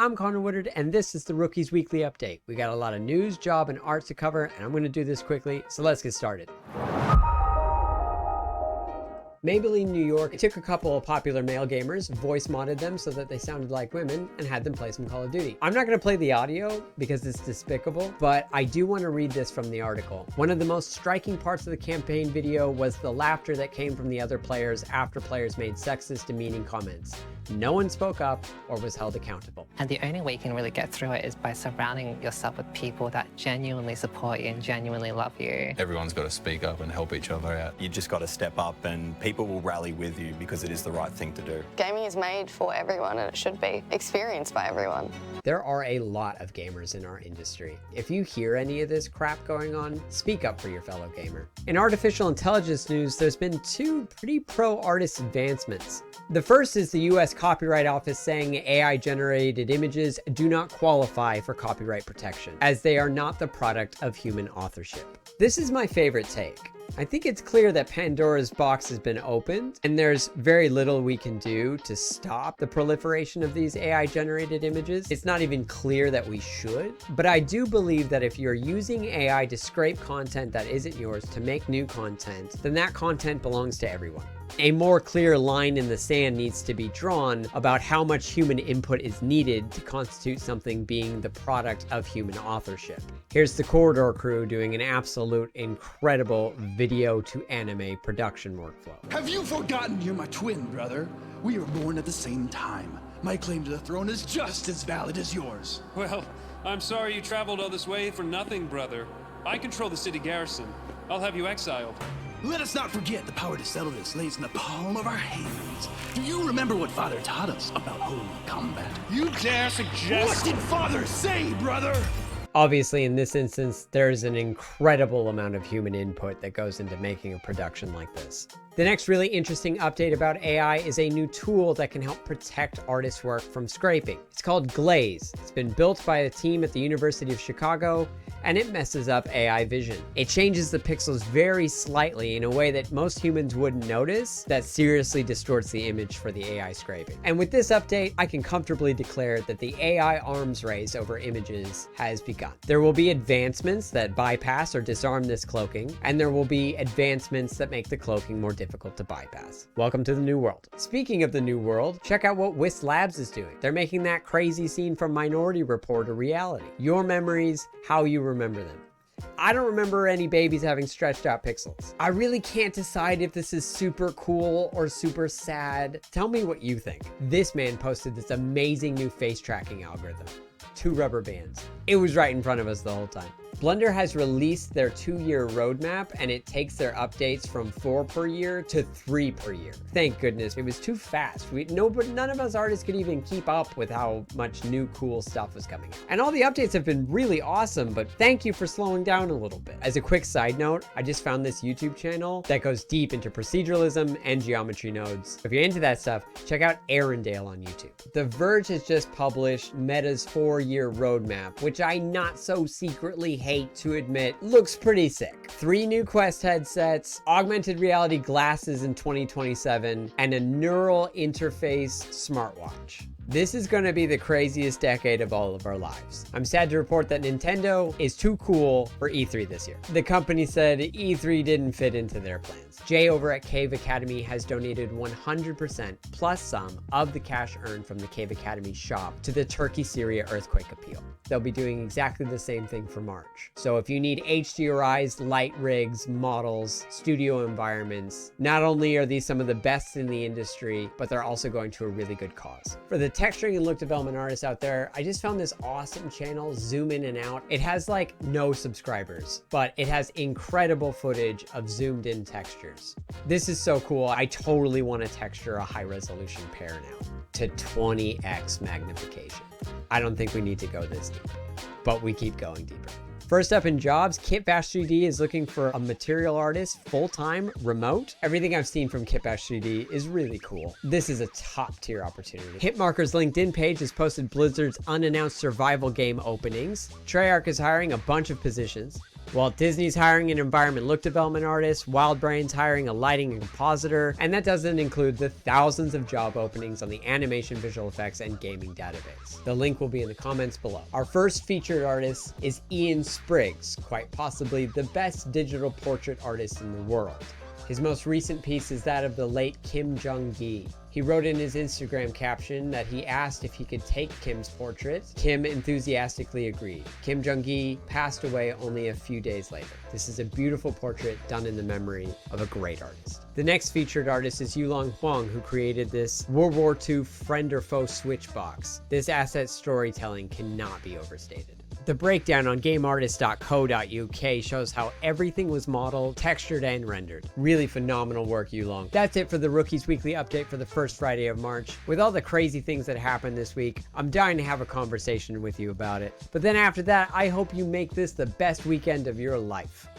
I'm Connor Woodard, and this is the Rookies Weekly Update. We got a lot of news, job, and art to cover, and I'm going to do this quickly, so let's get started. Maybelline New York took a couple of popular male gamers, voice modded them so that they sounded like women, and had them play some Call of Duty. I'm not going to play the audio because it's despicable, but I do want to read this from the article. One of the most striking parts of the campaign video was the laughter that came from the other players after players made sexist, demeaning comments. No one spoke up or was held accountable. And the only way you can really get through it is by surrounding yourself with people that genuinely support you and genuinely love you. Everyone's got to speak up and help each other out. You just got to step up and people will rally with you because it is the right thing to do. Gaming is made for everyone and it should be experienced by everyone. There are a lot of gamers in our industry. If you hear any of this crap going on, speak up for your fellow gamer. In artificial intelligence news, there's been two pretty pro-artist advancements. The first is the US Copyright Office saying AI-generated images do not qualify for copyright protection, as they are not the product of human authorship. This is my favorite take. I think it's clear that Pandora's box has been opened, and there's very little we can do to stop the proliferation of these AI-generated images. It's not even clear that we should, but I do believe that if you're using AI to scrape content that isn't yours to make new content, then that content belongs to everyone. A more clear line in the sand needs to be drawn about how much human input is needed to constitute something being the product of human authorship. Here's the Corridor crew doing an absolute incredible video to anime production workflow. Have you forgotten you're my twin brother? We were born at the same time. My claim to the throne is just as valid as yours. Well, I'm sorry you traveled all this way for nothing, brother. I control the city garrison. I'll have you exiled. Let us not forget the power to settle this lays in the palm of our hands. Do you remember what Father taught us about holy combat? You dare suggest— What did Father say, brother? Obviously, in this instance, there's an incredible amount of human input that goes into making a production like this. The next really interesting update about AI is a new tool that can help protect artists' work from scraping. It's called Glaze. It's been built by a team at the University of Chicago, and it messes up AI vision. It changes the pixels very slightly in a way that most humans wouldn't notice, that seriously distorts the image for the AI scraping. And with this update, I can comfortably declare that the AI arms race over images has begun. There will be advancements that bypass or disarm this cloaking, and there will be advancements that make the cloaking more difficult to bypass. Welcome to the new world. Speaking of the new world, check out what Whisk Labs is doing. They're making that crazy scene from Minority Report a reality. Your memories, how you remember them. I don't remember any babies having stretched out pixels. I really can't decide if this is super cool or super sad. Tell me what you think. This man posted this amazing new face tracking algorithm. 2 rubber bands. It was right in front of us the whole time. Blender has released their 2-year roadmap, and it takes their updates from 4 per year to 3 per year. Thank goodness, it was too fast. None of us artists could even keep up with how much new cool stuff was coming out. And all the updates have been really awesome, but thank you for slowing down a little bit. As a quick side note, I just found this YouTube channel that goes deep into proceduralism and geometry nodes. If you're into that stuff, check out Arendelle on YouTube. The Verge has just published Meta's 4-year roadmap, which I not so secretly hate to admit looks pretty sick. 3 new Quest headsets, augmented reality glasses in 2027, and a neural interface smartwatch. This is going to be the craziest decade of all of our lives. I'm sad to report that Nintendo is too cool for E3 this year. The company said E3 didn't fit into their plans. Jay over at Cave Academy has donated 100% plus some of the cash earned from the Cave Academy shop to the Turkey-Syria earthquake appeal. They'll be doing exactly the same thing for March. So if you need HDRIs, light rigs, models, studio environments, not only are these some of the best in the industry, but they're also going to a really good cause. For the texturing and look development artists out there, I just found this awesome channel, Zoom In and Out. It has like no subscribers, but it has incredible footage of zoomed in textures. This is so cool. I totally want to texture a high resolution pair now to 20x magnification. I don't think we need to go this deep, but we keep going deeper. First up in jobs, Kitbash 3D is looking for a material artist, full-time, remote. Everything I've seen from Kitbash 3D is really cool. This is a top-tier opportunity. Hitmarker's LinkedIn page has posted Blizzard's unannounced survival game openings. Treyarch is hiring a bunch of positions. Walt Disney's hiring an environment look development artist, WildBrain's hiring a lighting and compositor, and that doesn't include the thousands of job openings on the animation, visual effects, and gaming database. The link will be in the comments below. Our first featured artist is Ian Spriggs, quite possibly the best digital portrait artist in the world. His most recent piece is that of the late Kim Jong-gi. He wrote in his Instagram caption that he asked if he could take Kim's portrait. Kim enthusiastically agreed. Kim Jong-gi passed away only a few days later. This is a beautiful portrait done in the memory of a great artist. The next featured artist is Yulong Huang, who created this World War II friend or foe switch box. This asset storytelling cannot be overstated. The breakdown on gameartist.co.uk shows how everything was modeled, textured, and rendered. Really phenomenal work, Yulong. That's it for the Rookies Weekly update for the first Friday of March. With all the crazy things that happened this week, I'm dying to have a conversation with you about it. But then after that, I hope you make this the best weekend of your life.